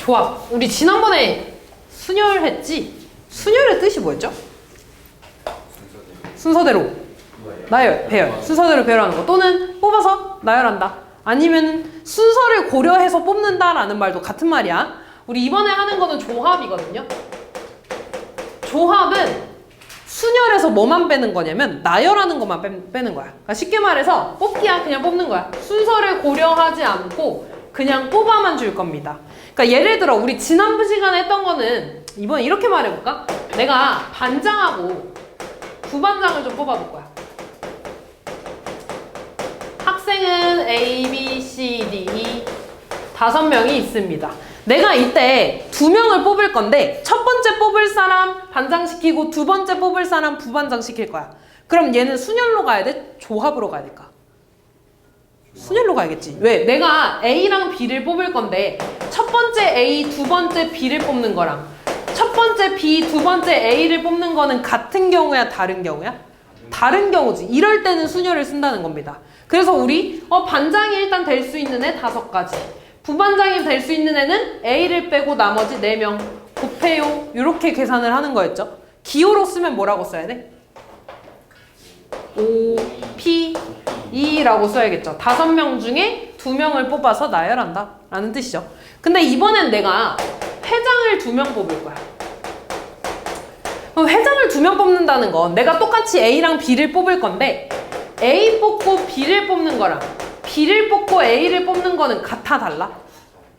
조합. 우리 지난번에 순열했지? 순열의 뜻이 뭐였죠? 순서대로 나열, 배열. 순서대로 배열하는 거. 또는 뽑아서 나열한다. 아니면 순서를 고려해서 뽑는다라는 말도 같은 말이야. 우리 이번에 하는 거는 조합이거든요. 조합은 순열에서 뭐만 빼는 거냐면 나열하는 것만 빼는 거야. 그러니까 쉽게 말해서 뽑기야. 그냥 뽑는 거야. 순서를 고려하지 않고 그냥 뽑아만 줄 겁니다. 그러니까 예를 들어 우리 지난 시간에 했던 거는 이번에 이렇게 말해볼까? 내가 반장하고 부반장을 좀 뽑아볼 거야. 학생은 A, B, C, D, E 5명이 있습니다. 내가 이때 2명을 뽑을 건데 첫 번째 뽑을 사람 반장시키고 두 번째 뽑을 사람 부반장 시킬 거야. 그럼 얘는 순열로 가야 돼? 조합으로 가야 될까? 순열로 가야겠지. 왜? 내가 A랑 B를 뽑을 건데 첫 번째 A, 두 번째 B를 뽑는 거랑 첫 번째 B, 두 번째 A를 뽑는 거는 같은 경우야? 다른 경우야? 다른 경우지. 이럴 때는 순열을 쓴다는 겁니다. 그래서 우리 반장이 일단 될 수 있는 애 5가지, 부반장이 될 수 있는 애는 A를 빼고 나머지 4명 곱해요. 이렇게 계산을 하는 거였죠. 기호로 쓰면 뭐라고 써야 돼? O, P, E라고 써야겠죠. 5명 중에 2명을 뽑아서 나열한다 라는 뜻이죠. 근데 이번엔 내가 회장을 2명 뽑을 거야. 그럼 회장을 2명 뽑는다는 건 내가 똑같이 A랑 B를 뽑을 건데 A 뽑고 B를 뽑는 거랑 B를 뽑고 A를 뽑는 거는 같아 달라?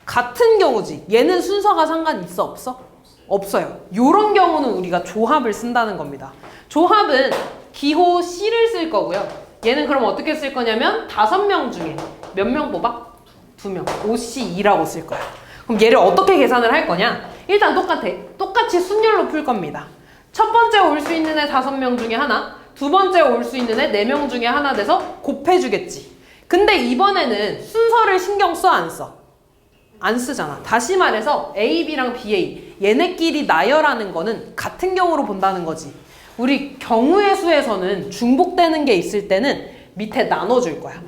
같은 경우지. 얘는 순서가 상관이 있어 없어? 없어요. 요런 경우는 우리가 조합을 쓴다는 겁니다. 조합은 기호 C를 쓸 거고요. 얘는 그럼 어떻게 쓸 거냐면 5명 중에 몇 명 뽑아? 2명. OC2라고 쓸 거야. 그럼 얘를 어떻게 계산을 할 거냐? 일단 똑같아. 똑같이 순열로 풀 겁니다. 첫 번째 올 수 있는 애 5명 중에 하나, 두 번째 올 수 있는 애 4명 중에 하나 돼서 곱해주겠지. 근데 이번에는 순서를 신경 써, 안 써? 안 쓰잖아. 다시 말해서 A, B랑 BA 얘네끼리 나열하는 거는 같은 경우로 본다는 거지. 우리 경우의 수에서는 중복되는 게 있을 때는 밑에 나눠줄 거야.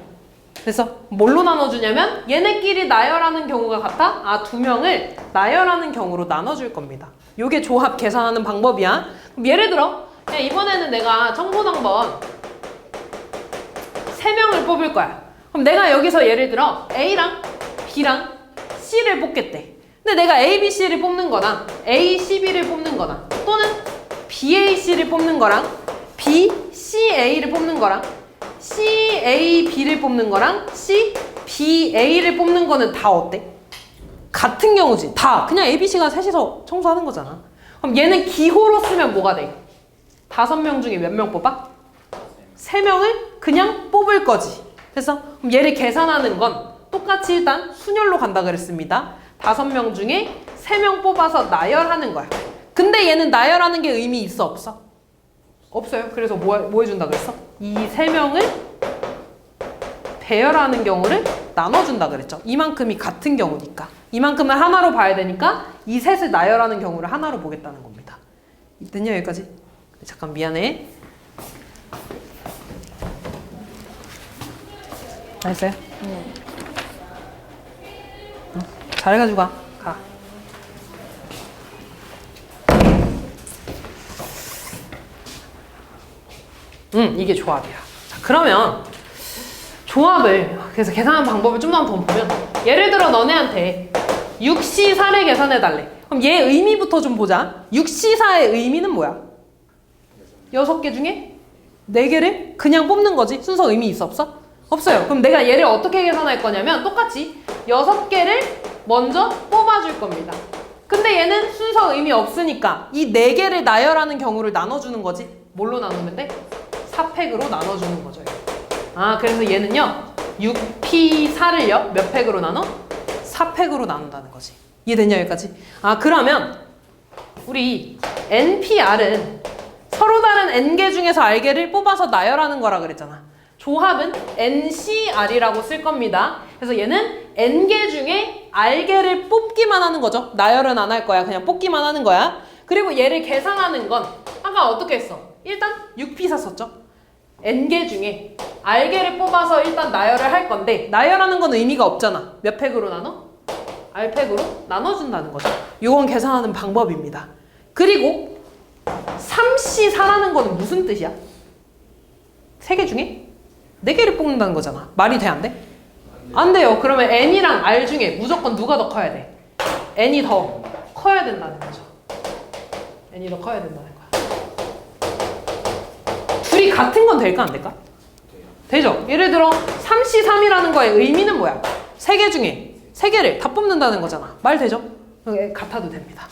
그래서 뭘로 나눠주냐면 얘네끼리 나열하는 경우가 같아? 2명을 나열하는 경우로 나눠줄 겁니다. 요게 조합 계산하는 방법이야. 그럼 예를 들어 이번에는 내가 청소당번 3명을 뽑을 거야. 그럼 내가 여기서 예를 들어 A랑 B랑 C를 뽑겠대. 근데 내가 A, B, C를 뽑는 거나 A, C, B를 뽑는 거나 또는 B, A, C를 뽑는 거랑 B, C, A를 뽑는 거랑 C, A, B를 뽑는 거랑 C, B, A를 뽑는 거는 다 어때? 같은 경우지. 다 그냥 A, B, C가 셋이서 청소하는 거잖아. 그럼 얘는 기호로 쓰면 뭐가 돼? 5명 중에 몇 명 뽑아? 3명을 그냥 뽑을 거지. 그래서 그럼 얘를 계산하는 건 똑같이 일단 순열로 간다 그랬습니다. 5명 중에 3명 뽑아서 나열하는 거야. 근데 얘는 나열하는 게 의미 있어 없어? 없어요. 그래서 뭐 해준다 그랬어? 이 3명을 배열하는 경우를 나눠준다 그랬죠. 이만큼이 같은 경우니까. 이만큼을 하나로 봐야 되니까 이 셋을 나열하는 경우를 하나로 보겠다는 겁니다. 됐냐 여기까지? 잠깐 미안해. 다 했어요? 잘해가지고 가. 이게 조합이야. 자, 그러면 조합을 그래서 계산하는 방법을 좀 더 보면 예를 들어 너네한테 6C4를 계산해달래. 그럼 얘 의미부터 좀 보자. 6C4의 의미는 뭐야? 6개 중에 4개를 그냥 뽑는 거지. 순서 의미 있어 없어? 없어요. 그럼 내가 얘를 어떻게 계산할 거냐면 똑같이 6개를 먼저 뽑아줄 겁니다. 근데 얘는 순서 의미 없으니까 이 4개를 나열하는 경우를 나눠주는 거지. 뭘로 나누면 돼? 4팩으로 나눠주는 거죠. 그래서 얘는요 6P4를요 몇 팩으로 나눠? 4팩으로 나눈다는 거지. 이해됐냐 여기까지? 그러면 우리 NPR은 서로 다른 N개 중에서 R개를 뽑아서 나열하는 거라 그랬잖아. 조합은 NCR이라고 쓸 겁니다. 그래서 얘는 N개 중에 R개를 뽑기만 하는 거죠. 나열은 안 할 거야. 그냥 뽑기만 하는 거야. 그리고 얘를 계산하는 건 아까 어떻게 했어? 일단 6P4 썼죠. N개 중에 R개를 뽑아서 일단 나열을 할 건데 나열하는 건 의미가 없잖아. 몇 팩으로 나눠? R팩으로 나눠준다는 거죠. 요건 계산하는 방법입니다. 그리고 3C4라는 거는 무슨 뜻이야? 3개 중에 4개를 뽑는다는 거잖아. 말이 돼, 안 돼? 안 돼요. 그러면 N이랑 R 중에 무조건 누가 더 커야 돼? N이 더 커야 된다는 거죠. N이 더 커야 된다는 거야. 둘이 같은 건 될까, 안 될까? 되죠? 예를 들어 3C3이라는 거의 의미는 뭐야? 3개 중에 3개를 다 뽑는다는 거잖아. 말 되죠? 같아도 됩니다.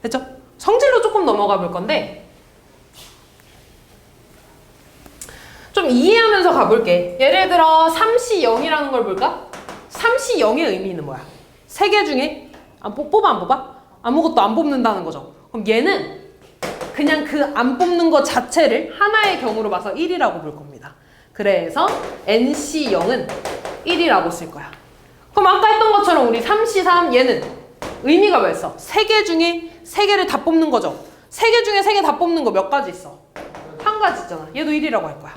됐죠? 성질로 조금 넘어가 볼 건데 좀 이해하면서 가볼게. 예를 들어 3C0이라는 걸 볼까? 3C0의 의미는 뭐야? 3개 중에 뽑아 안 뽑아? 아무것도 안 뽑는다는 거죠. 그럼 얘는 그냥 그 안 뽑는 것 자체를 하나의 경우로 봐서 1이라고 볼 겁니다. 그래서 NC0은 1이라고 쓸 거야. 그럼 아까 했던 것처럼 우리 3C3 얘는 의미가 뭐였어? 3개 중에 3개를 다 뽑는 거죠. 3개 중에 3개 다 뽑는 거 몇 가지 있어? 한 가지 있잖아. 얘도 1이라고 할 거야.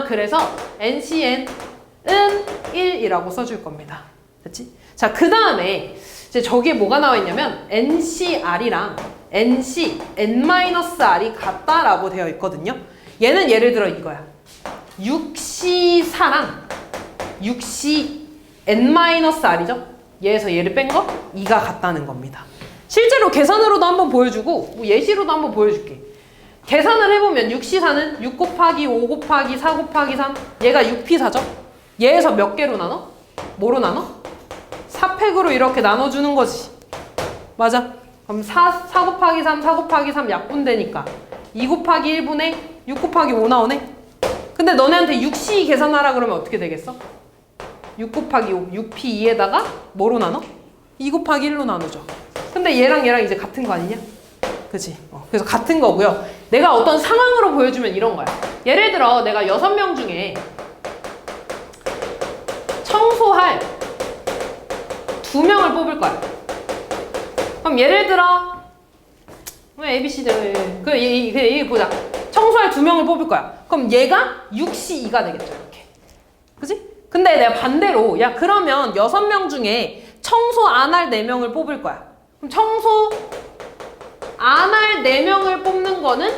그래서 NCN은 1이라고 써줄 겁니다. 됐지? 자, 그 다음에 이제 저기에 뭐가 나와 있냐면 NCR이랑 NCN-R이 같다라고 되어 있거든요. 얘는 예를 들어 이거야. 6C4랑 6CN-R이죠? 얘에서 얘를 뺀 거 2가 같다는 겁니다. 실제로 계산으로도 한번 보여주고 뭐 예시로도 한번 보여줄게. 계산을 해보면 6C4는 6 곱하기 5 곱하기 4 곱하기 3 얘가 6P4죠? 얘에서 몇 개로 나눠? 뭐로 나눠? 4팩으로 이렇게 나눠주는 거지. 맞아? 그럼 4 곱하기 3 4 곱하기 3 약분되니까 2 곱하기 1분의 6 곱하기 5 나오네? 근데 너네한테 6C 계산하라 그러면 어떻게 되겠어? 6 곱하기 5 6P2에다가 뭐로 나눠? 2 곱하기 1로 나누죠. 근데 얘랑 이제 같은 거 아니냐? 그치? 그래서 같은 거고요. 내가 어떤 상황으로 보여주면 이런 거야. 예를 들어 내가 6명 중에 청소할 2명을 뽑을 거야. 그럼 예를 들어 ABC들 얘 보자. 청소할 2명을 뽑을 거야. 그럼 얘가 6C2가 되겠죠. 이렇게. 그치? 근데 내가 반대로 야 그러면 6명 중에 청소 안 할 4명을 뽑을 거야. 그럼 청소 안 할 4명을 뽑는 거는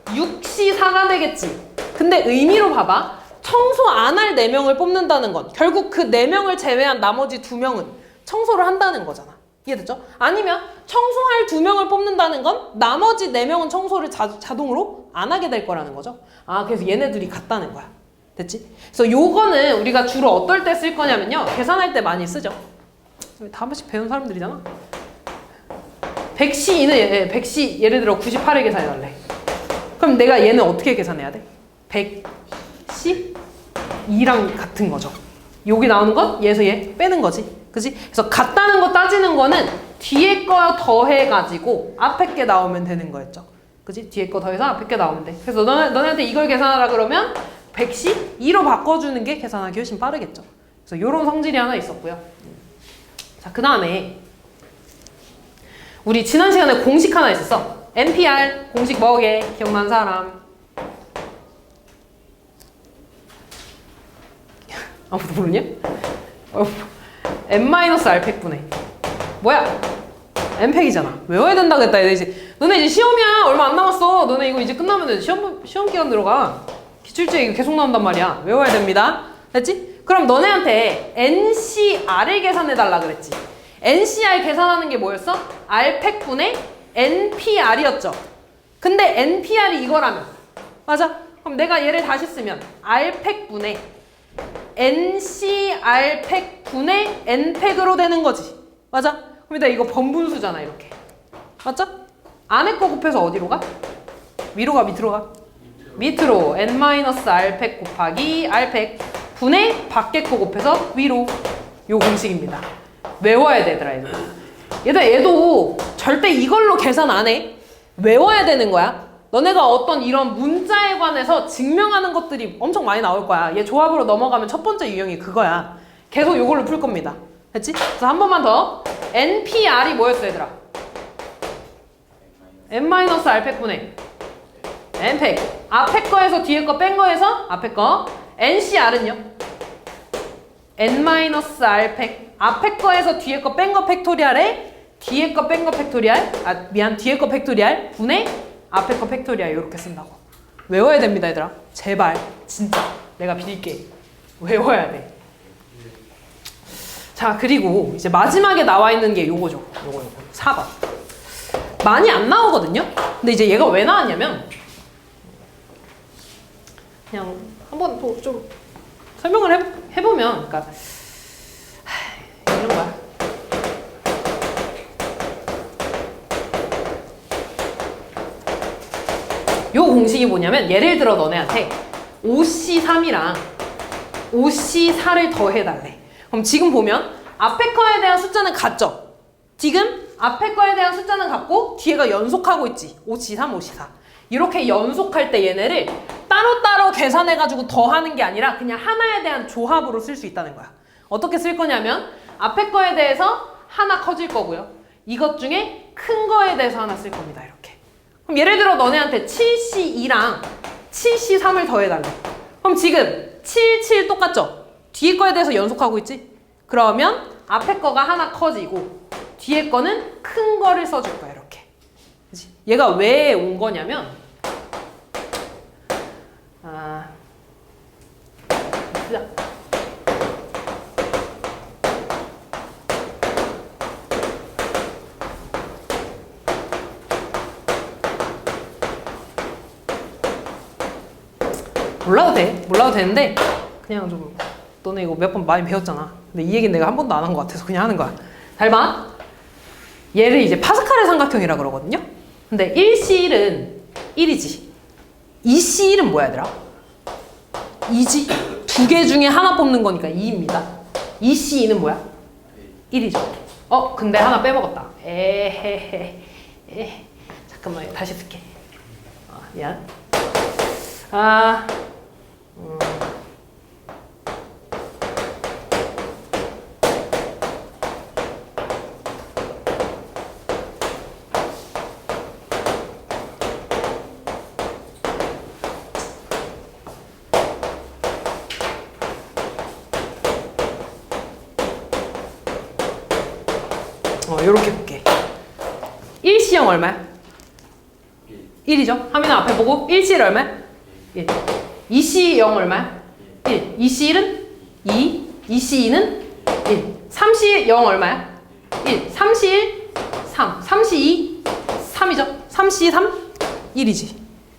6C4가 되겠지. 근데 의미로 봐봐. 청소 안 할 4명을 뽑는다는 건 결국 그 4명을 제외한 나머지 2명은 청소를 한다는 거잖아. 이해됐죠? 아니면 청소할 2명을 뽑는다는 건 나머지 4명은 청소를 자동으로 안 하게 될 거라는 거죠. 그래서 얘네들이 같다는 거야. 됐지? 그래서 요거는 우리가 주로 어떨 때 쓸 거냐면요. 계산할 때 많이 쓰죠. 다 한 번씩 배운 사람들이잖아. 100C 예를 들어 98을 계산해달래. 그럼 내가 얘는 어떻게 계산해야 돼? 100C2랑 같은 거죠. 여기 나오는 건 얘에서 얘 빼는 거지. 그치? 그래서 같다는 거 따지는 거는 뒤에 거 더해가지고 앞에 게 나오면 되는 거였죠. 그치? 뒤에 거 더해서 앞에 게 나오면 돼. 그래서 너네한테 이걸 계산하라 그러면 100C2로 바꿔주는 게 계산하기 훨씬 빠르겠죠. 그래서 요런 성질이 하나 있었고요. 자, 그 다음에 우리 지난 시간에 공식 하나 있었어. NPR 공식 뭐게? 기억난 사람? 아무도 모르냐? N-R팩분의 뭐야? N팩이잖아. 외워야 된다 그랬다. 너네 이제 시험이야. 얼마 안 남았어. 너네 이거 이제 끝나면 시험 기간 들어가. 기출지에 이거 계속 나온단 말이야. 외워야 됩니다. 됐지? 그럼 너네한테 NCR을 계산해달라 그랬지. NCR 계산하는 게 뭐였어? R팩분의 NPR이었죠. 근데 NPR이 이거라면 맞아? 그럼 내가 얘를 다시 쓰면 R팩분의 NCR팩분의 N팩으로 되는 거지. 맞아? 그럼 일단 이거 번분수잖아. 이렇게. 맞죠? 안에 거 곱해서 어디로 가? 위로 가? 밑으로 가? 밑으로 N-R팩 곱하기 R팩 분의 밖에 거 곱해서 위로. 요 공식입니다. 외워야 되더라. 얘도 절대 이걸로 계산 안 해. 외워야 되는 거야. 너네가 어떤 이런 문자에 관해서 증명하는 것들이 엄청 많이 나올 거야. 얘 조합으로 넘어가면 첫 번째 유형이 그거야. 계속 이걸로 풀 겁니다. 됐지? 그래서 한 번만 더. NPR이 뭐였어 얘들아? N-R팩분의 N팩. 앞에 거에서 뒤에 거 뺀 거에서 앞에 거. NCR은요? n-r 팩 앞에 거에서 뒤에 거 뺀 거 팩토리얼에 뒤에 거 뺀 거 팩토리얼 뒤에 거 팩토리얼 분의 앞에 거 팩토리얼 이렇게 쓴다고. 외워야 됩니다 얘들아. 제발 진짜 내가 빌게. 외워야 돼. 자 그리고 이제 마지막에 나와 있는 게 요거죠. 요거 4번. 많이 안 나오거든요. 근데 이제 얘가 왜 나왔냐면 그냥 한번 또 좀 설명을 해보면 그러니까 이런 거야. 요 공식이 뭐냐면 예를 들어 너네한테 5C3이랑 5C4를 더해달래. 그럼 지금 보면 앞에 거에 대한 숫자는 같죠? 지금 앞에 거에 대한 숫자는 같고 뒤에가 연속하고 있지. 5C3, 5C4. 이렇게 연속할 때 얘네를 따로따로 계산해가지고 더하는 게 아니라 그냥 하나에 대한 조합으로 쓸 수 있다는 거야. 어떻게 쓸 거냐면 앞에 거에 대해서 하나 커질 거고요. 이것 중에 큰 거에 대해서 하나 쓸 겁니다. 이렇게. 그럼 예를 들어 너네한테 7C2랑 7C3을 더해달래. 그럼 지금 7, 7 똑같죠? 뒤에 거에 대해서 연속하고 있지? 그러면 앞에 거가 하나 커지고 뒤에 거는 큰 거를 써줄 거야. 이렇게. 그치? 얘가 왜 온 거냐면 시작. 몰라도 되는데 그냥 좀 너네 이거 몇 번 많이 배웠잖아. 근데 이 얘기는 내가 한 번도 안 한 것 같아서 그냥 하는 거야. 잘 봐. 얘를 이제 파스칼의 삼각형이라 그러거든요. 근데 1C1은 1이지. 2C1은 뭐야 얘들아? 2지. 두 개 중에 하나 뽑는 거니까 2입니다. 2C2는 뭐야? 1이죠. 근데 하나 빼먹었다. 잠깐만 다시 쓸게. 미안. 요렇게 볼게. 1C형 얼마야? 1이죠? 하민아 앞에 보고 1C1 얼마야? 1. 2C0 얼마야? 1. 2C1은 2. 2C2는 1. 3C0 얼마야? 1. 3C1 3. 3C2 3이죠? 3C3 1이지.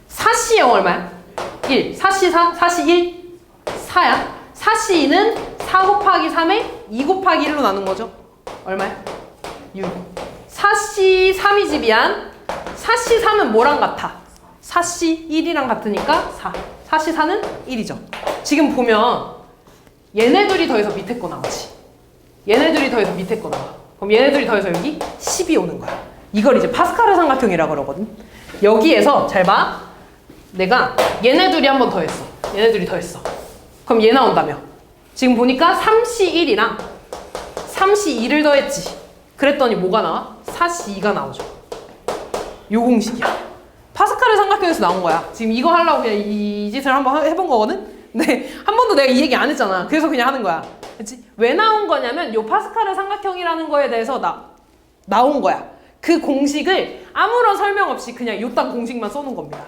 4C0 얼마야? 1. 4C4 4C1 4야. 4C2는 4 곱하기 3에 2 곱하기 1로 나눈 거죠? 얼마야? 6. 4C3이지 미안. 4C3은 뭐랑 같아? 4C1이랑 같으니까 4. 4C4는 1이죠. 지금 보면 얘네 둘이 더해서 밑에 거 나오지. 얘네 둘이 더해서 밑에 거 나와. 그럼 얘네 둘이 더해서 여기 10이 오는 거야. 이걸 이제 파스칼의 삼각형이라고 그러거든. 여기에서 잘 봐. 내가 얘네 둘이 한 번 더했어. 얘네 둘이 더했어. 그럼 얘 나온다며. 지금 보니까 3C1이랑 3C2를 더했지. 그랬더니 뭐가 나와? 4C2가 나오죠. 요 공식이야. 파스칼의 삼각형에서 나온 거야. 지금 이거 하려고 그냥 이 짓을 한번 해본 거거든? 근데 한 번도 내가 이 얘기 안 했잖아. 그래서 그냥 하는 거야. 그치? 왜 나온 거냐면 요 파스칼의 삼각형이라는 거에 대해서 나온 거야. 그 공식을 아무런 설명 없이 그냥 요딴 공식만 써놓은 겁니다.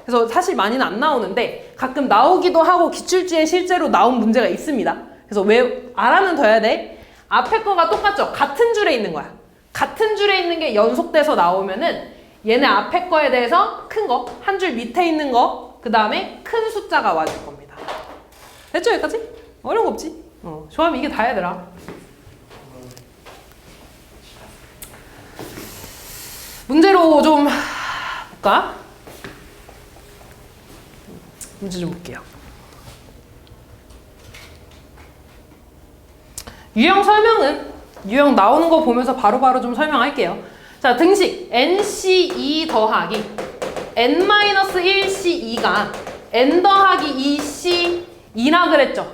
그래서 사실 많이는 안 나오는데 가끔 나오기도 하고 기출지에 실제로 나온 문제가 있습니다. 그래서 왜 알아는 둬야 돼? 앞에 거가 똑같죠? 같은 줄에 있는 거야. 같은 줄에 있는 게 연속돼서 나오면은 얘네 앞에 거에 대해서 큰 거, 한 줄 밑에 있는 거, 그 다음에 큰 숫자가 와줄 겁니다. 됐죠 여기까지? 어려운 거 없지? 좋아하면 이게 다야 되라. 문제로 좀 볼까? 문제 좀 볼게요. 유형 설명은 유형 나오는 거 보면서 바로바로 좀 설명할게요. 자, 등식 NC2 더하기 N-1C2가 N 더하기 2C2라 그랬죠.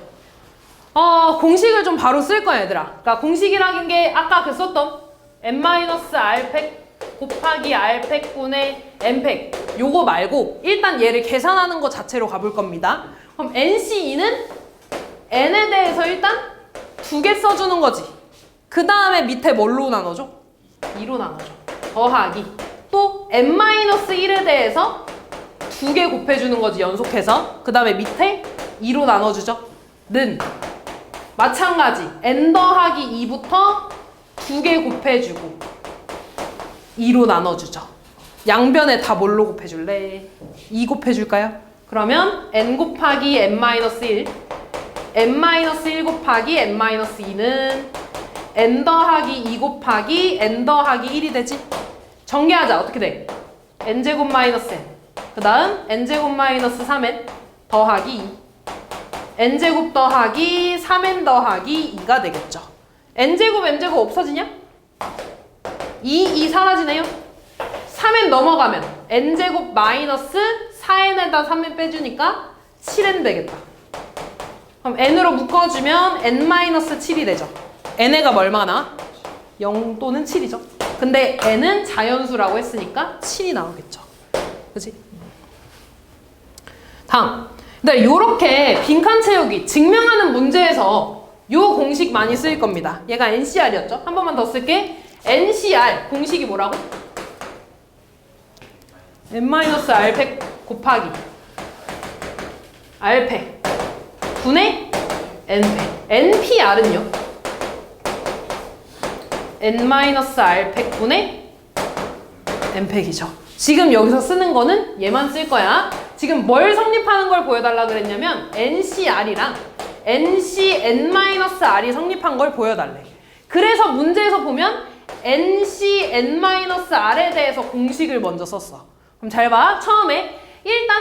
공식을 좀 바로 쓸 거야 얘들아. 그러니까 공식이라는 게 아까 그 썼던 N-R팩 곱하기 R팩분의 N팩 요거 말고 일단 얘를 계산하는 거 자체로 가볼 겁니다. 그럼 NC2는 N에 대해서 일단 두 개 써주는 거지. 그 다음에 밑에 뭘로 나눠줘? 2로 나눠줘. 더하기. 또 n-1에 대해서 두 개 곱해주는 거지, 연속해서. 그 다음에 밑에 2로 나눠주죠. 는 마찬가지. n 더하기 2부터 두 개 곱해주고 2로 나눠주죠. 양변에 다 뭘로 곱해줄래? 2 곱해줄까요? 그러면 n 곱하기 n-1 n-1 곱하기 n-2는 n 더하기 2 곱하기 n 더하기 1이 되지? 전개하자. 어떻게 돼? n제곱 마이너스 n 그 다음 n제곱 마이너스 3n 더하기 2 n제곱 더하기 3n 더하기 2가 되겠죠. n제곱 n제곱 없어지냐? 2 사라지네요. 3n 넘어가면 n제곱 마이너스 4n에다 3n 빼주니까 7n 되겠다. 그럼 n으로 묶어주면 n-7이 되죠. n가 얼마나? 0 또는 7이죠. 근데 n은 자연수라고 했으니까 7이 나오겠죠. 그치? 다음. 근데 요렇게 빈칸 채우기 증명하는 문제에서 요 공식 많이 쓰일 겁니다. 얘가 NCR이었죠? 한 번만 더 쓸게. NCR 공식이 뭐라고? n-r팩 곱하기 r팩 분의 n팩. nPR은요? n-r팩 분의 n팩이죠. 지금 여기서 쓰는 거는 얘만 쓸 거야. 지금 뭘 성립하는 걸 보여달라 그랬냐면 NCR이랑 NCn-R이 성립한 걸 보여달래. 그래서 문제에서 보면 NCn-R에 대해서 공식을 먼저 썼어. 그럼 잘 봐. 처음에 일단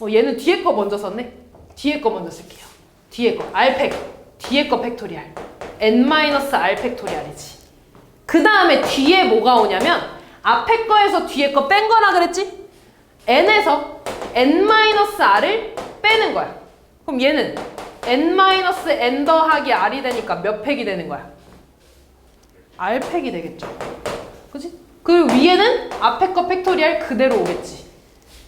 얘는 뒤에 거 먼저 썼네. 뒤에 거 먼저 쓸게요. 뒤에 거 R팩 뒤에 거 팩토리알 n-R 팩토리알이지. 그 다음에 뒤에 뭐가 오냐면 앞에 거에서 뒤에 거 뺀 거라 그랬지? n에서 n-r을 빼는 거야. 그럼 얘는 n-n 더하기 r이 되니까 몇 팩이 되는 거야? r팩이 되겠죠. 그치? 그 위에는 앞에 거 팩토리알 그대로 오겠지.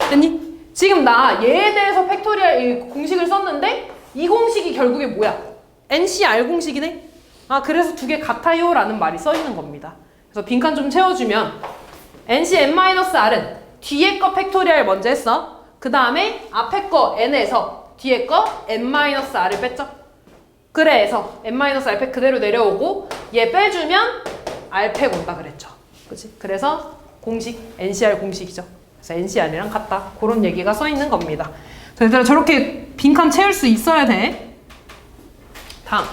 됐니? 지금 나 얘에 대해서 팩토리알 공식을 썼는데 이 공식이 결국에 뭐야? NCR 공식이네? 그래서 두 개 같아요 라는 말이 써 있는 겁니다. 그래서 빈칸 좀 채워주면 NCn-R은 뒤에 거 팩토리알 먼저 했어. 그 다음에 앞에 거 n에서 뒤에 거 n-r을 뺐죠. 그래서 n-r팩 그대로 내려오고 얘 빼주면 r팩 온다 그랬죠. 그치? 그래서 공식 NCR 공식이죠. 그래서 NCR이랑 같다. 그런 얘기가 써 있는 겁니다. 얘들아 저렇게 빈칸 채울 수 있어야 돼. 다음.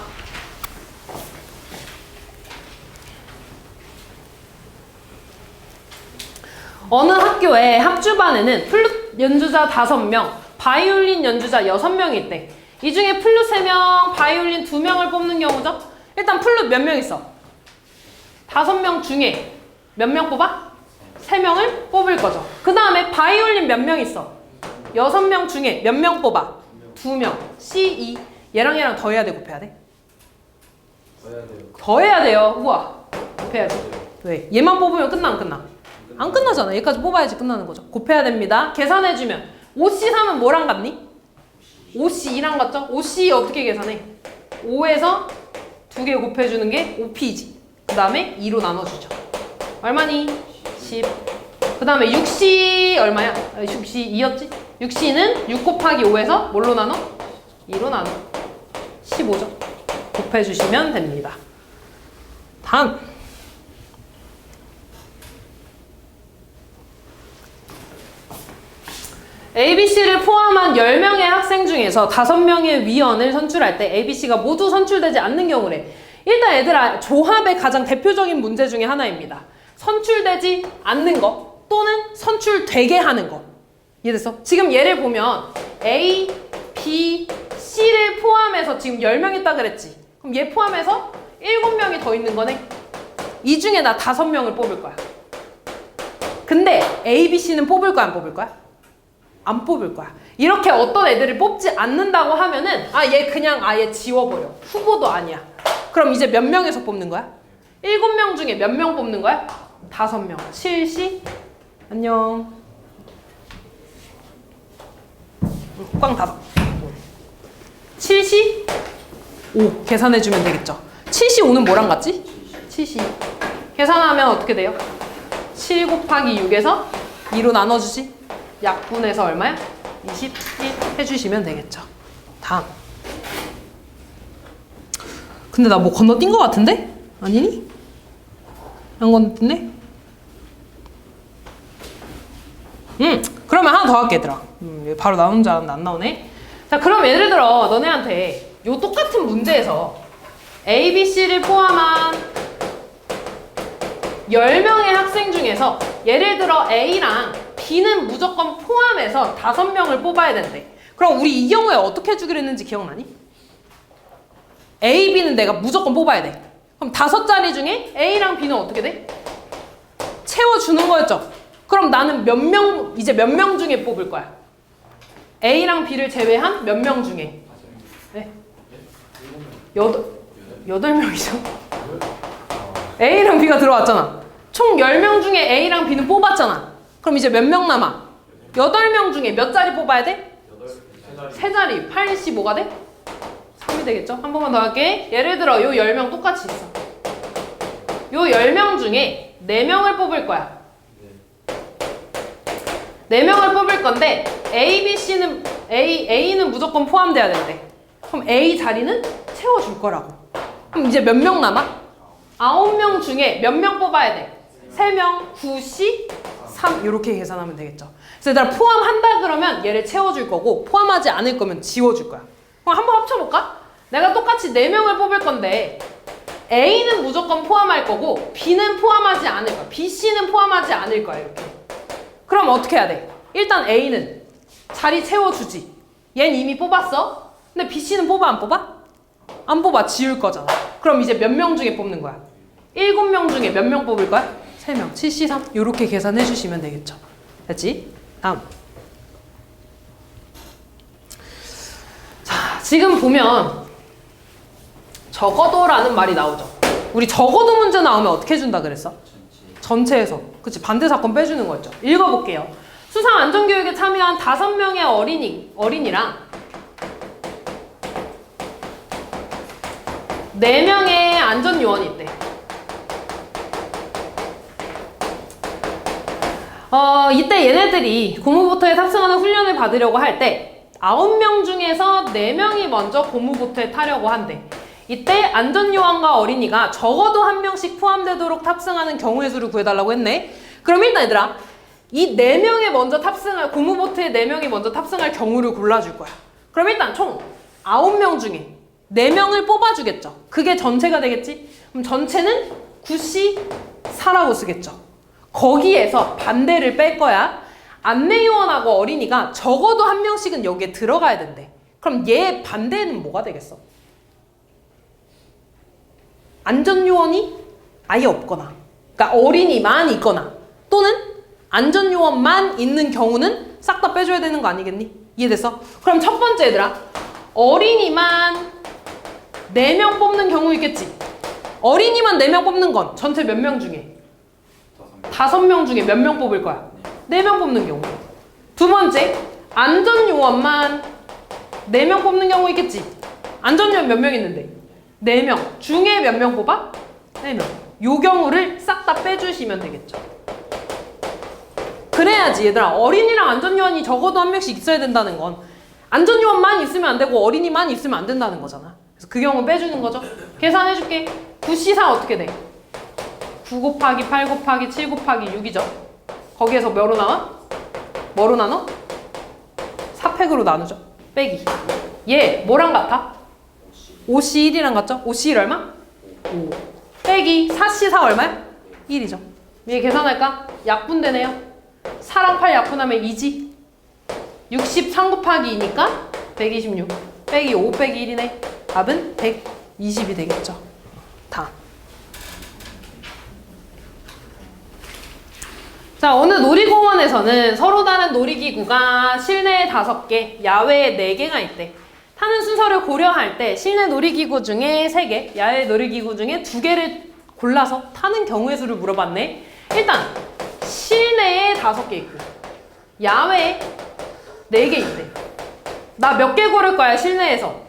어느 학교의 합주반에는 플룻 연주자 5명, 바이올린 연주자 6명이 있대. 이 중에 플룻 3명, 바이올린 2명을 뽑는 경우죠. 일단 플룻 몇 명 있어? 5명 중에 몇 명 뽑아? 3명을 뽑을 거죠. 그 다음에 바이올린 몇 명 있어? 6명 중에 몇 명 뽑아? 2명. C2. 얘랑 얘랑 더해야 돼, 곱해야 돼? 더해야 돼요. 우와. 곱해야지. 왜? 얘만 뽑으면 끝나, 안 끝나? 안 끝나잖아. 얘까지 뽑아야지 끝나는 거죠. 곱해야 됩니다. 계산해주면 5C3은 뭐랑 같니? 5C2랑 같죠? 5C 어떻게 계산해? 5에서 2개 곱해주는 게 5P지. 그 다음에 2로 나눠주죠. 얼마니? 10. 그 다음에 6C 얼마야? 6C 2였지? 6C는 6 곱하기 5에서 뭘로 나눠? 2로 나눠. 15죠. 곱해주시면 됩니다. 다음. ABC를 포함한 10명의 학생 중에서 5명의 위원을 선출할 때 ABC가 모두 선출되지 않는 경우래. 일단 얘들아 조합의 가장 대표적인 문제 중에 하나입니다. 선출되지 않는 거 또는 선출되게 하는 거. 이해됐어? 지금 얘를 보면 A, B, C를 포함해서 지금 10명 있다 그랬지. 그럼 얘 포함해서 7명이 더 있는 거네. 이 중에 나 5명을 뽑을 거야. 근데 A, B, C는 뽑을 거야 안 뽑을 거야? 안 뽑을 거야. 이렇게 어떤 애들을 뽑지 않는다고 하면은 얘 그냥 아예 지워버려. 후보도 아니야. 그럼 이제 몇 명에서 뽑는 거야? 7명 중에 몇 명 뽑는 거야? 5명. 7시 안녕. 꽝 닫아. 7시 5 계산해주면 되겠죠. 75는 뭐랑 같지? 70. 계산하면 어떻게 돼요? 7 곱하기 6에서 2로 나눠주지? 약분해서 얼마야? 21 해주시면 되겠죠. 다음. 근데 나 뭐 건너뛴 것 같은데? 아니니? 안 건너뛰네? 그러면 하나 더 할게 얘들아. 바로 나오는 줄 알았는데 안 나오네. 자, 그럼 예를 들어 너네한테 요 똑같은 문제에서 A, B, C를 포함한 10명의 학생 중에서 예를 들어 A랑 B는 무조건 포함해서 5명을 뽑아야 된대. 그럼 우리 이 경우에 어떻게 해주기로 했는지 기억나니? A, B는 내가 무조건 뽑아야 돼. 그럼 5자리 중에 A랑 B는 어떻게 돼? 채워주는 거였죠. 그럼 나는 이제 몇 명 중에 뽑을 거야? A랑 B를 제외한 몇 명 중에? 네. 8명이죠. A랑 B가 들어왔잖아. 총 10명 중에 A랑 B는 뽑았잖아. 그럼 이제 몇 명 남아? 8명 중에 몇 자리 뽑아야 돼? 3자리. 85가 돼? 3이 되겠죠? 한 번만 더 할게. 예를 들어 요 10명 똑같이 있어. 요 10명 중에 4명을 뽑을 거야. 4명을 뽑을 건데 A, B, C는 A는 무조건 포함돼야 된대. 그럼 A 자리는 채워줄 거라고. 그럼 이제 몇 명 남아? 9명 중에 몇 명 뽑아야 돼? 3명, 9, C, 3 이렇게 계산하면 되겠죠. 그래서 얘들아 포함한다 그러면 얘를 채워줄 거고 포함하지 않을 거면 지워줄 거야. 그럼 한번 합쳐볼까? 내가 똑같이 4명을 뽑을 건데 A는 무조건 포함할 거고 B는 포함하지 않을 거야. B, C는 포함하지 않을 거야. 이렇게. 그럼 어떻게 해야 돼? 일단 A는 자리 채워주지. 얘는 이미 뽑았어. 근데 B, C는 뽑아 안 뽑아? 안 뽑아. 지울 거잖아. 그럼 이제 몇 명 중에 뽑는 거야? 7명 중에 몇 명 뽑을 거야? 3명. 7, C, 3 이렇게 계산해 주시면 되겠죠. 됐지? 다음. 자, 지금 보면 적어도라는 말이 나오죠. 우리 적어도 문제 나오면 어떻게 해준다 그랬어? 전체에서. 그치? 반대 사건 빼주는 거였죠. 읽어볼게요. 수상 안전교육에 참여한 5명의 어린이랑 4명의 안전요원이 있대. 이때 얘네들이 고무보트에 탑승하는 훈련을 받으려고 할 때 9명 중에서 4명이 먼저 고무보트에 타려고 한대. 이때 안전요원과 어린이가 적어도 1명씩 포함되도록 탑승하는 경우의 수를 구해달라고 했네. 그럼 일단 얘들아 이 4명에 먼저 탑승할 고무보트에 4명이 먼저 탑승할 경우를 골라줄 거야. 그럼 일단 총 9명 중에 4명을 뽑아주겠죠. 그게 전체가 되겠지? 그럼 전체는 9C4라고 쓰겠죠. 거기에서 반대를 뺄 거야. 안내요원하고 어린이가 적어도 1명씩은 여기에 들어가야 된대. 그럼 얘 반대는 뭐가 되겠어? 안전요원이 아예 없거나, 그러니까 어린이만 있거나, 또는 안전요원만 있는 경우는 싹 다 빼줘야 되는 거 아니겠니? 이해됐어? 그럼 첫 번째 얘들아, 어린이만 4명 뽑는 경우 있겠지? 어린이만 4명 뽑는 건 전체 몇 명 중에? 5명 중에 몇 명 뽑을 거야? 4명 뽑는 경우. 두 번째, 안전요원만 4명 뽑는 경우 있겠지? 안전요원 몇 명 있는데? 4명. 중에 몇 명 뽑아? 4명. 요 경우를 싹 다 빼주시면 되겠죠. 그래야지 얘들아 어린이랑 안전요원이 적어도 1명씩 있어야 된다는 건 안전요원만 있으면 안 되고 어린이만 있으면 안 된다는 거잖아. 그래서 그 경우 빼주는 거죠. 계산해줄게. 9C4 어떻게 돼? 9 곱하기 8 곱하기 7 곱하기 6이죠. 거기에서 뭐로 나와? 뭐로 나눠? 4팩으로 나누죠. 빼기. 얘 뭐랑 같아? 5C1이랑 같죠? 5C1 얼마? 5. 빼기 4C4 얼마야? 1이죠. 얘 계산할까? 약분되네요. 4랑 8 약분하면 2지. 63 곱하기 2니까 126. 빼기 5 빼기 1이네. 답은 120이 되겠죠. 다음. 자, 어느 놀이공원에서는 서로 다른 놀이기구가 실내에 5개, 야외에 4개가 있대. 타는 순서를 고려할 때 실내 놀이기구 중에 3개, 야외 놀이기구 중에 2개를 골라서 타는 경우의 수를 물어봤네. 일단 실내에 5개 있고 야외에 4개 있대. 나 몇 개 고를 거야 실내에서?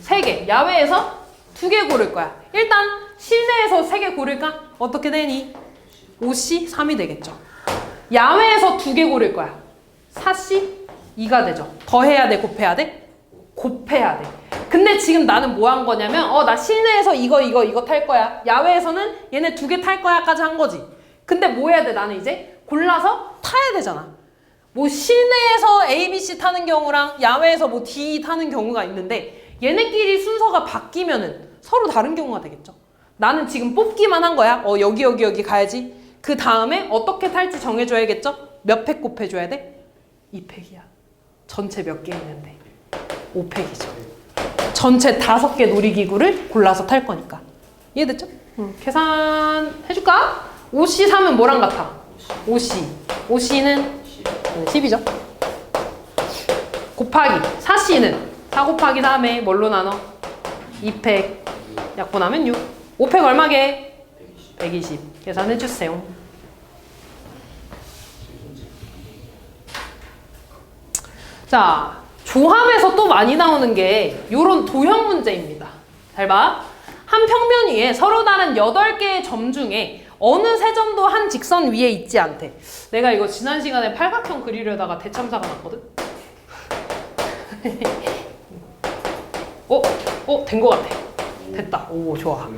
3개. 야외에서 2개 고를 거야. 일단 실내에서 3개 고를까? 어떻게 되니? 5C 3이 되겠죠. 야외에서 2개 고를 거야. 4C 2가 되죠. 더해야 돼? 곱해야 돼? 곱해야 돼. 근데 지금 나는 뭐 한 거냐면 나 실내에서 이거 탈 거야. 야외에서는 얘네 2개 탈 거야까지 한 거지. 근데 뭐 해야 돼? 나는 이제 골라서 타야 되잖아. 뭐 실내에서 A, B, C 타는 경우랑 야외에서 뭐 D 타는 경우가 있는데 얘네끼리 순서가 바뀌면은 서로 다른 경우가 되겠죠. 나는 지금 뽑기만 한 거야. 여기 가야지. 그 다음에 어떻게 탈지 정해줘야겠죠? 몇 팩 곱해줘야 돼? 2팩이야. 전체 몇 개 있는데? 5팩이죠. 전체 5개 놀이기구를 골라서 탈 거니까. 이해됐죠? 계산해줄까? 5C 3은 뭐랑 같아? 5C. 5C는 10이죠. 곱하기 4C는 4 곱하기 다음에 뭘로 나눠? 2팩 약분하면 6. 5팩 얼마게? 120. 계산해주세요. 자, 조합에서 또 많이 나오는 게 요런 도형 문제입니다. 잘 봐. 한 평면 위에 서로 다른 8개의 점 중에 어느 세 점도 한 직선 위에 있지 않대. 내가 이거 지난 시간에 팔각형 그리려다가 대참사가 났거든? 된 거 같아. 됐다. 오, 좋아.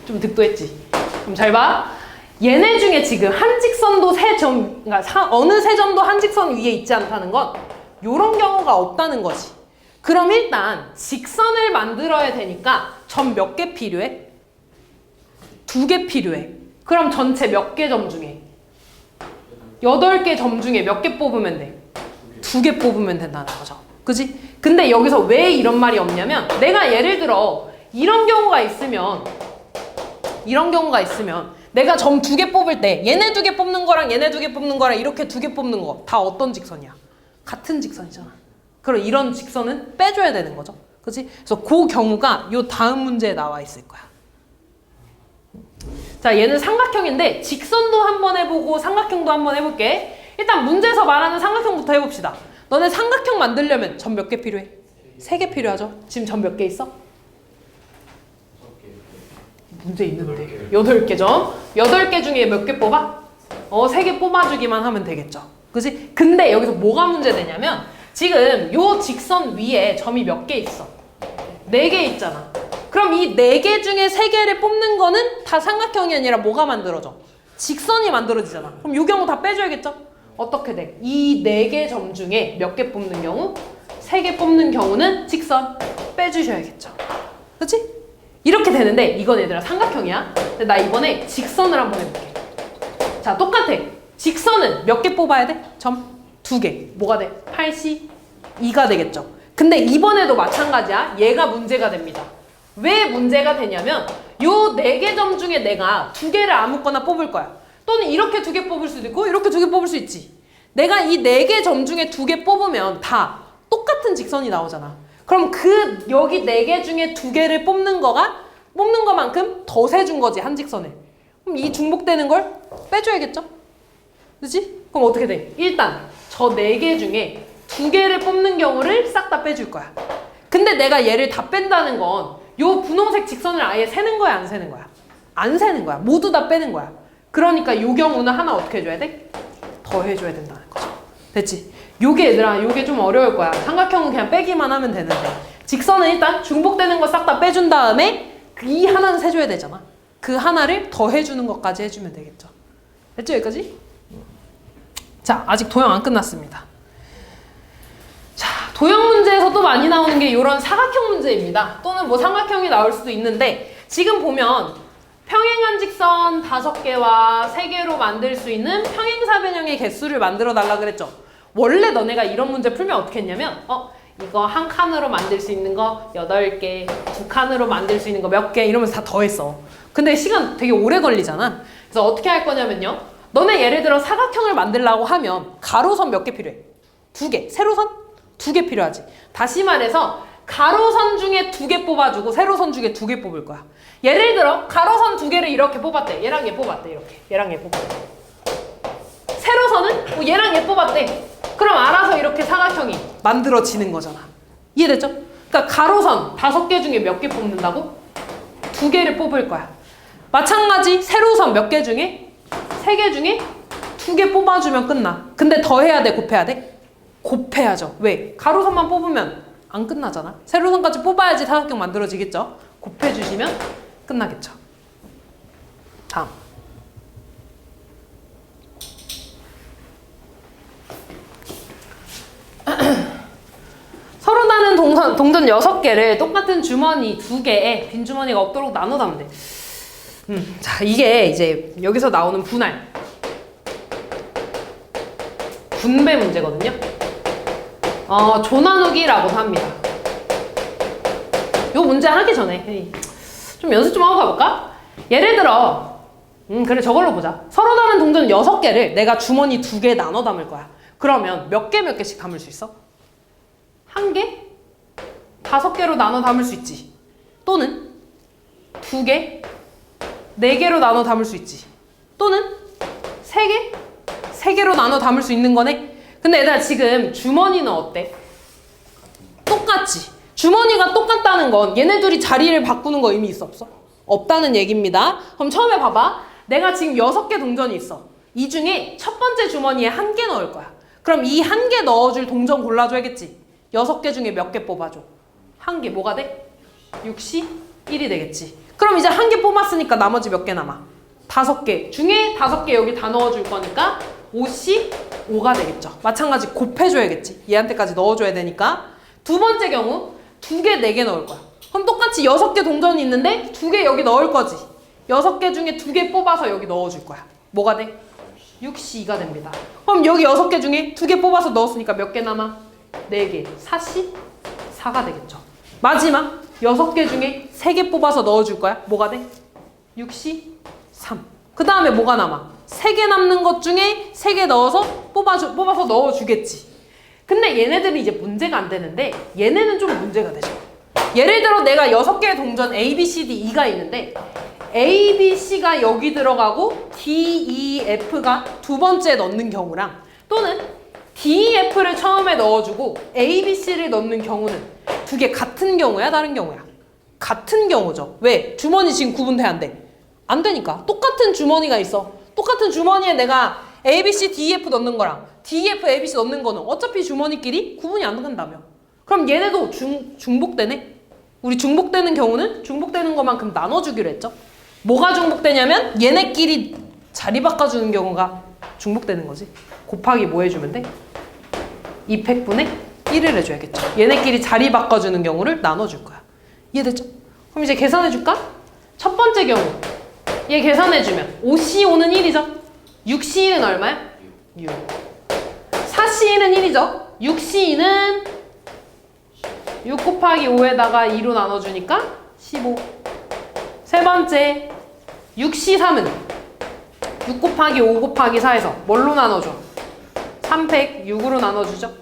좀 득도했지. 그럼 잘 봐. 얘네 중에 지금 한 직선도 그러니까 어느 세 점도 한 직선 위에 있지 않다는 건 요런 경우가 없다는 거지. 그럼 일단 직선을 만들어야 되니까 점 몇 개 필요해? 2개 필요해. 그럼 전체 몇 개 점 중에? 8개 점 중에 몇 개 뽑으면 돼? 2개 뽑으면 된다는 거죠. 그지? 근데 여기서 왜 이런 말이 없냐면 내가 예를 들어 이런 경우가 있으면 내가 점 2개 뽑을 때 얘네 2개 뽑는 거랑 얘네 2개 뽑는 거랑 이렇게 2개 뽑는 거 다 어떤 직선이야? 같은 직선이잖아. 그럼 이런 직선은 빼줘야 되는 거죠. 그치? 그래서 그 경우가 요 다음 문제에 나와 있을 거야. 자, 얘는 삼각형인데 직선도 한번 해보고 삼각형도 한번 해볼게. 일단 문제에서 말하는 삼각형부터 해봅시다. 너네 삼각형 만들려면 점 몇 개 필요해? 3개 필요하죠? 지금 점 몇 개 있어? 문제 있는데 8개 점. 8개 중에 몇 개 뽑아? 3개 뽑아주기만 하면 되겠죠. 그치? 근데 여기서 뭐가 문제되냐면 지금 요 직선 위에 점이 몇 개 있어? 4개 있잖아. 그럼 이 4개 중에 3개를 뽑는 거는 다 삼각형이 아니라 뭐가 만들어져? 직선이 만들어지잖아. 그럼 요 경우 다 빼줘야겠죠? 어떻게 돼? 이 4개 점 중에 몇 개 뽑는 경우? 3개 뽑는 경우는 직선 빼주셔야겠죠. 그치? 이렇게 되는데 이건 얘들아 삼각형이야. 근데 나 이번에 직선을 한번 해볼게. 자, 똑같아. 직선은 몇 개 뽑아야 돼? 점 2개. 뭐가 돼? 8C 2가 되겠죠. 근데 이번에도 마찬가지야. 얘가 문제가 됩니다. 왜 문제가 되냐면 요 4개 점 중에 내가 2개를 아무거나 뽑을 거야. 또는 이렇게 2개 뽑을 수도 있고 이렇게 2개 뽑을 수 있지. 내가 이 4개 점 중에 2개 뽑으면 다 똑같은 직선이 나오잖아. 그럼 여기 4개 중에 2개를 뽑는 거만큼 더 세준 거지, 한 직선에. 그럼 이 중복되는 걸 빼줘야겠죠? 그치? 그럼 어떻게 돼? 일단 저 4개 중에 2개를 뽑는 경우를 싹 다 빼줄 거야. 근데 내가 얘를 다 뺀다는 건 요 분홍색 직선을 아예 세는 거야, 안 세는 거야? 안 세는 거야. 모두 다 빼는 거야. 그러니까 요 경우는 하나 어떻게 해줘야 돼? 더 해줘야 된다는 거죠. 됐지? 요게 얘들아, 요게 좀 어려울 거야. 삼각형은 그냥 빼기만 하면 되는데 직선은 일단 중복되는 거 싹 다 빼준 다음에 이 하나는 세줘야 되잖아. 그 하나를 더 해주는 것까지 해주면 되겠죠. 됐죠, 여기까지? 자, 아직 도형 안 끝났습니다. 자, 도형 문제에서 또 많이 나오는 게 이런 사각형 문제입니다. 또는 뭐 삼각형이 나올 수도 있는데 지금 보면 평행한 직선 5개와 3개로 만들 수 있는 평행사변형의 개수를 만들어 달라 그랬죠. 원래 너네가 이런 문제 풀면 어떻게 했냐면 이거 한 칸으로 만들 수 있는 거 8개, 2칸으로 만들 수 있는 거 몇 개 이러면서 다 더했어. 근데 시간 되게 오래 걸리잖아. 그래서 어떻게 할 거냐면요. 너네 예를 들어 사각형을 만들려고 하면 가로선 몇 개 필요해? 2개. 세로선? 2개 필요하지. 다시 말해서 가로선 중에 2개 뽑아주고 세로선 중에 2개 뽑을 거야. 예를 들어 가로선 2개를 이렇게 뽑았대. 얘랑 얘 뽑았대. 이렇게. 얘랑 얘 뽑았대. 세로선은 얘랑 얘 뽑았대. 그럼 알아서 이렇게 사각형이 만들어지는 거잖아. 이해됐죠? 그러니까 가로선 5개 중에 몇 개 뽑는다고? 2개를 뽑을 거야. 마찬가지 세로선 몇 개 중에? 3개 중에 2개 뽑아주면 끝나. 근데 더해야 돼, 곱해야 돼? 곱해야죠. 왜? 가로선만 뽑으면 안 끝나잖아. 세로선까지 뽑아야지 사각형 만들어지겠죠. 곱해주시면 끝나겠죠. 다음. 서로 다른 동전 6개를 똑같은 주머니 2개에 빈 주머니가 없도록 나눠 담으면 돼. 자, 이게 이제 여기서 나오는 분할. 분배 문제거든요. 조나누기라고도 합니다. 요 문제 하기 전에 좀 연습 좀 하고 가볼까? 예를 들어, 그래, 저걸로 보자. 서로 다른 동전 6개를 내가 주머니 2개에 나눠 담을 거야. 그러면 몇 개씩 담을 수 있어? 1개? 5개로 나눠 담을 수 있지. 또는 2개? 4개로 나눠 담을 수 있지. 또는 3개? 3개로 나눠 담을 수 있는 거네? 근데 얘들아, 지금 주머니는 어때? 똑같지? 주머니가 똑같다는 건 얘네 둘이 자리를 바꾸는 거 의미 있어, 없어? 없다는 얘기입니다. 그럼 처음에 봐봐. 내가 지금 6개 동전이 있어. 이 중에 첫 번째 주머니에 1개 넣을 거야. 그럼 이 1개 넣어줄 동전 골라줘야겠지. 6개 중에 몇 개 뽑아줘? 1개. 뭐가 돼? 6시 1이 되겠지. 그럼 이제 1개 뽑았으니까 나머지 몇 개 남아? 5개 중에 5개 여기 다 넣어줄 거니까 5시 5가 되겠죠. 마찬가지 곱해줘야겠지. 얘한테까지 넣어줘야 되니까. 두 번째 경우 2개, 4개 넣을 거야. 그럼 똑같이 6개 동전이 있는데 2개 여기 넣을 거지. 6개 중에 2개 뽑아서 여기 넣어줄 거야. 뭐가 돼? 6시 2가 됩니다. 그럼 여기 6개 중에 2개 뽑아서 넣었으니까 몇 개 남아? 4개. 4시 4가 되겠죠. 마지막 6개 중에 3개 뽑아서 넣어줄 거야. 뭐가 돼? 6시 3. 그 다음에 뭐가 남아? 3개 남는 것 중에 3개 넣어서 뽑아서 넣어주겠지. 근데 얘네들이 이제 문제가 안 되는데 얘네는 좀 문제가 되죠. 예를 들어 내가 6개의 동전 A, B, C, D, E가 있는데 A, B, C가 여기 들어가고 D, E, F가 두 번째 넣는 경우랑 또는 D, E, F를 처음에 넣어주고 A, B, C를 넣는 경우는 두 개 같은 경우야? 다른 경우야? 같은 경우죠. 왜? 주머니 지금 구분돼 안 돼? 안 되니까. 똑같은 주머니가 있어. 똑같은 주머니에 내가 A, B, C, D, E, F 넣는 거랑 D, E, F, A, B, C 넣는 거는 어차피 주머니끼리 구분이 안 된다며. 그럼 얘네도 중복되네? 우리 중복되는 경우는 중복되는 것만큼 나눠주기로 했죠. 뭐가 중복되냐면 얘네끼리 자리 바꿔주는 경우가 중복되는 거지. 곱하기 뭐 해주면 돼? 2팩분의 1을 해줘야겠죠. 얘네끼리 자리 바꿔주는 경우를 나눠줄 거야. 이해됐죠? 그럼 이제 계산해줄까? 첫 번째 경우 얘 계산해주면 5C5는 1이죠. 6C1은 얼마야? 6. 4C1은 1이죠. 6C2는 6 곱하기 5에다가 2로 나눠주니까 15. 세 번째 6C3은 6 곱하기 5 곱하기 4에서 뭘로 나눠줘? 3팩 6으로 나눠주죠.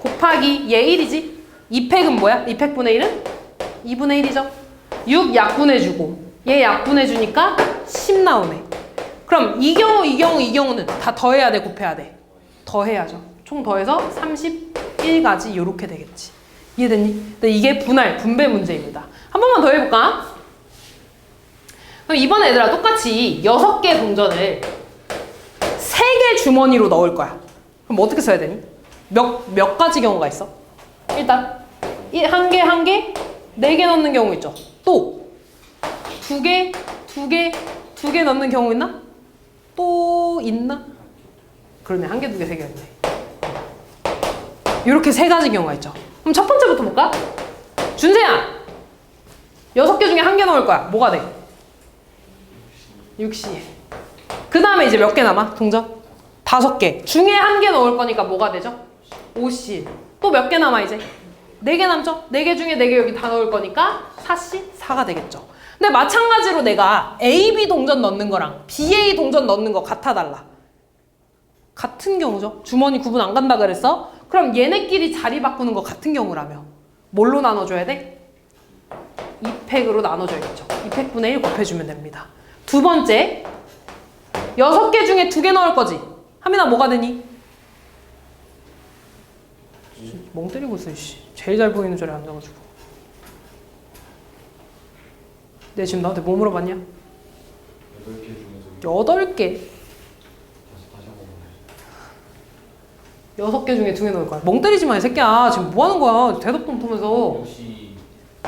곱하기 얘 1이지. 2팩은 뭐야? 2팩분의 1은? 2분의 1이죠. 6 약분해주고 얘 약분해주니까 10 나오네. 그럼 이 경우는 다 더해야 돼, 곱해야 돼? 더해야죠. 총 더해서 31가지 요렇게 되겠지. 이해됐니? 근데 이게 분배 문제입니다. 한 번만 더 해볼까? 그럼 이번에 얘들아 똑같이 6개 동전을 3개 주머니로 넣을 거야. 그럼 어떻게 써야 되니? 몇 가지 경우가 있어? 일단 1개, 4개 넣는 경우 있죠. 또 2개 넣는 경우 있나? 또 있나? 그러네. 1개, 2개, 3개 있네. 이렇게 3가지 경우가 있죠. 그럼 첫 번째부터 볼까? 준세야! 6개 중에 1개 넣을 거야. 뭐가 돼? 6C. 그 다음에 이제 몇 개 남아? 동전? 5개. 중에 1개 넣을 거니까 뭐가 되죠? 5C. 또 몇 개 남아 이제? 4개 남죠? 4개 중에 4개 여기 다 넣을 거니까 4C, 4가 되겠죠. 근데 마찬가지로 내가 A, B 동전 넣는 거랑 B, A 동전 넣는 거 같아 달라? 같은 경우죠. 주머니 구분 안 간다 그랬어? 그럼 얘네끼리 자리 바꾸는 거 같은 경우라며 뭘로 나눠줘야 돼? 2팩으로 나눠줘야겠죠. 2팩분의 1 곱해주면 됩니다. 두 번째 6개 중에 2개 넣을 거지. 하민아 뭐가 되니? 멍 때리고 있어. 씨. 제일 잘 보이는 자리에 앉아가지고. 내 지금 나한테 뭐 물어봤냐? 8개 중에서 8개. 다시 한번 6개 중에 2개 넣을 거야. 멍 때리지 마, 이 새끼야. 지금 뭐 하는 거야? 대답도 못하면서. 혹시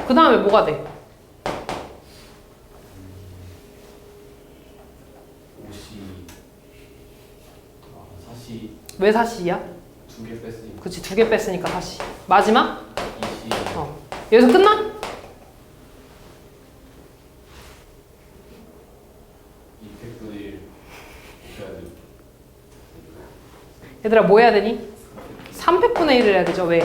그 다음에 뭐가 돼? 사시 왜 사시야? 2개 뺐으니까 그치, 2개 뺐으니까 사시. 마지막? 이시 여기서 끝나? 200분의 1 해야 돼. 얘들아, 뭐 해야 되니? 300분의 1을 해야 되죠. 왜?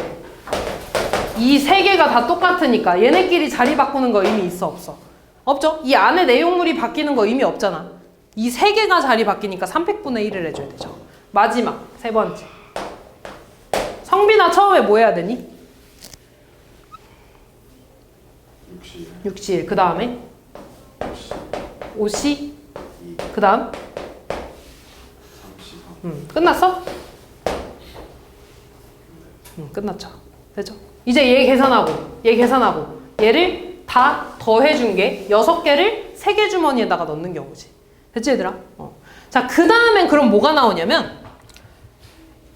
이 세 개가 다 똑같으니까 얘네끼리 자리 바꾸는 거 의미 있어, 없어? 없죠? 이 안에 내용물이 바뀌는 거 의미 없잖아. 이 세 개가 자리 바뀌니까 300분의 1을 해줘야 되죠. 마지막, 세 번째. 성빈아, 처음에 뭐 해야 되니? 61. 그 다음에? 52. 그 다음? 끝났어? 끝났죠. 됐죠? 이제 얘 계산하고, 얘 계산하고, 얘를 다 더해준 게 6개를 3개 주머니에다가 넣는 경우지. 됐지, 얘들아? 자, 그 다음엔 그럼 뭐가 나오냐면,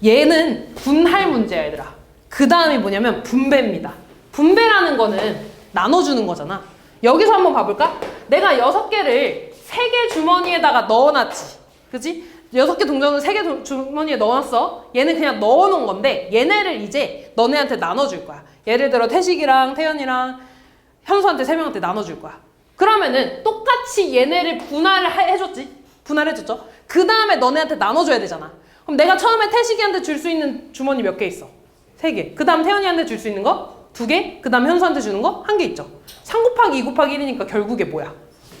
얘는 분할 문제야, 얘들아. 그 다음이 뭐냐면 분배입니다. 분배라는 거는 나눠주는 거잖아. 여기서 한번 봐볼까? 내가 6개를 3개 주머니에다가 넣어놨지. 그치? 6개 동전을 3개 주머니에 넣어놨어. 얘는 그냥 넣어놓은 건데 얘네를 이제 너네한테 나눠줄 거야. 예를 들어 태식이랑 태연이랑 현수한테 3명한테 나눠줄 거야. 그러면은 똑같이 얘네를 분할을 해줬지. 분할해줬죠. 그 다음에 너네한테 나눠줘야 되잖아. 그럼 내가 처음에 태식이한테 줄 수 있는 주머니 몇 개 있어? 3개. 그 다음 태연이한테 줄 수 있는 거 2개. 그 다음 현수한테 주는 거 1개 있죠. 3 곱하기 2 곱하기 1이니까 결국에 뭐야?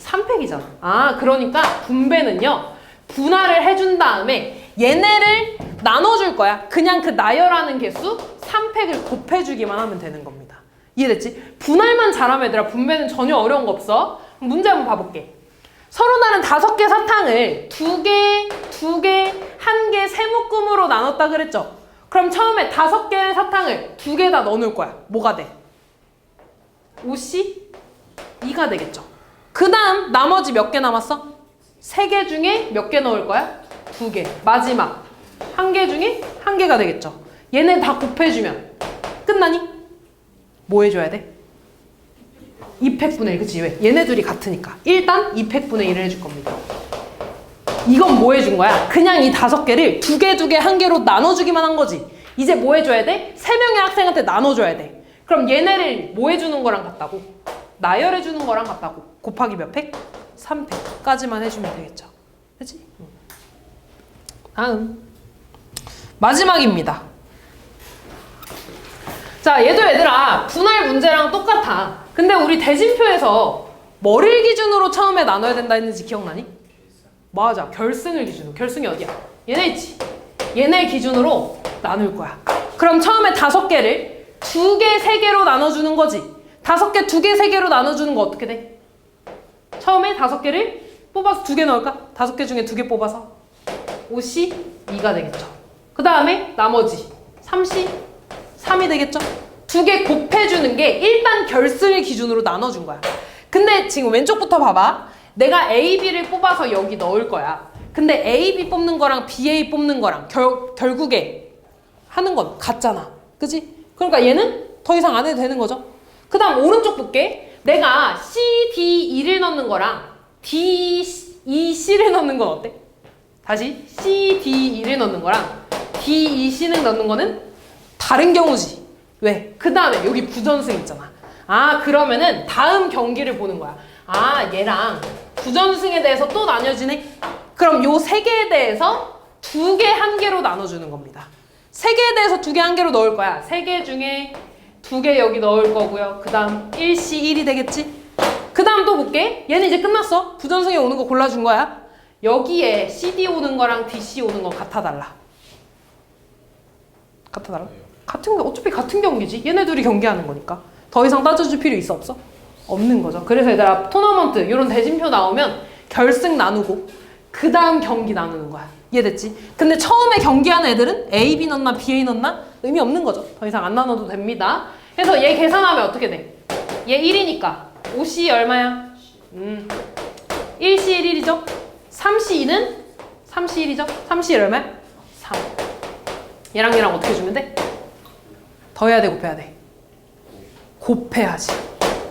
3팩이잖아. 아, 그러니까 분배는요. 분할을 해준 다음에 얘네를 나눠줄 거야. 그냥 그 나열하는 개수 3팩을 곱해주기만 하면 되는 겁니다. 이해됐지? 분할만 잘하면 얘들아 분배는 전혀 어려운 거 없어. 문제 한번 봐볼게. 서로 다른 5개 사탕을 2개, 2개, 1개 세묶음으로 나눴다 그랬죠? 그럼 처음에 5개의 사탕을 2개 다 넣어놓을 거야. 뭐가 돼? 5C? 2가 되겠죠. 그 다음 나머지 몇 개 남았어? 3개 중에 몇 개 넣을 거야? 2개. 마지막 1개 중에 1개가 되겠죠. 얘네 다 곱해주면 끝나니? 뭐 해줘야 돼? 2팩분의 1. 그치? 왜? 얘네 둘이 같으니까 일단 2팩분의 1을 해줄 겁니다. 이건 뭐 해준 거야? 그냥 이 5개를 2개, 2개, 1개로 나눠주기만 한 거지. 이제 뭐 해줘야 돼? 3명의 학생한테 나눠줘야 돼. 그럼 얘네를 뭐 해주는 거랑 같다고? 나열해주는 거랑 같다고. 곱하기 몇 팩? 3팩까지만 해주면 되겠죠. 그치? 다음 마지막입니다. 자, 얘들아 분할 문제랑 똑같아. 근데 우리 대진표에서 뭐를 기준으로 처음에 나눠야 된다 했는지 기억나니? 맞아, 결승을 기준으로. 결승이 어디야? 얘네 있지? 얘네 기준으로 나눌 거야. 그럼 처음에 5개를 2개, 3개로 나눠주는 거지. 5개, 2개, 3개로 나눠주는 거 어떻게 돼? 처음에 5개를 뽑아서 2개 넣을까? 5개 중에 2개 뽑아서 5C 2가 되겠죠. 그 다음에 나머지 3C 3이 되겠죠. 2개 곱해주는 게 일단 결승을 기준으로 나눠준 거야. 근데 지금 왼쪽부터 봐봐. 내가 A, B를 뽑아서 여기 넣을 거야. 근데 A, B 뽑는 거랑 BA 뽑는 거랑 결국에 하는 건 같잖아. 그치? 그러니까 얘는 더 이상 안 해도 되는 거죠. 그 다음 오른쪽 볼게. 내가 C, D, E를 넣는 거랑 D, E, C를 넣는 건 어때? 다시 C, D, E를 넣는 거랑 D, E, C를 넣는 거는 다른 경우지. 왜? 그 다음에 여기 부전승 있잖아. 아, 그러면은 다음 경기를 보는 거야. 아, 얘랑 부전승에 대해서 또 나뉘어지네? 그럼 요 3개에 대해서 2개, 1개로 나눠주는 겁니다. 3개에 대해서 2개, 1개로 넣을 거야. 3개 중에 2개 여기 넣을 거고요. 그 다음 1C 1이 되겠지? 그 다음 또 볼게. 얘는 이제 끝났어. 부전승에 오는 거 골라준 거야. 여기에 CD 오는 거랑 DC 오는 건 같아 달라? 같아 달라? 어차피 같은 경기지. 얘네 둘이 경기하는 거니까. 더 이상 따져줄 필요 있어 없어? 없는 거죠. 그래서 얘들아 토너먼트 이런 대진표 나오면 결승 나누고 그 다음 경기 나누는 거야. 이해됐지? 근데 처음에 경기하는 애들은 A, B 넣나 B, A 넣나? 의미 없는 거죠. 더 이상 안 나눠도 됩니다. 그래서 얘 계산하면 어떻게 돼? 얘 1이니까 5C 얼마야? 1C 1이죠? 3C2는? 3C 1이죠? 3C 1 얼마야? 3. 얘랑 얘랑 어떻게 주면 돼? 더해야 돼, 곱해야 돼? 곱해야지.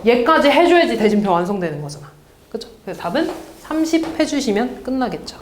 얘까지 해줘야지 대진표 완성되는 거잖아. 그쵸? 그래서 답은 30 해주시면 끝나겠죠.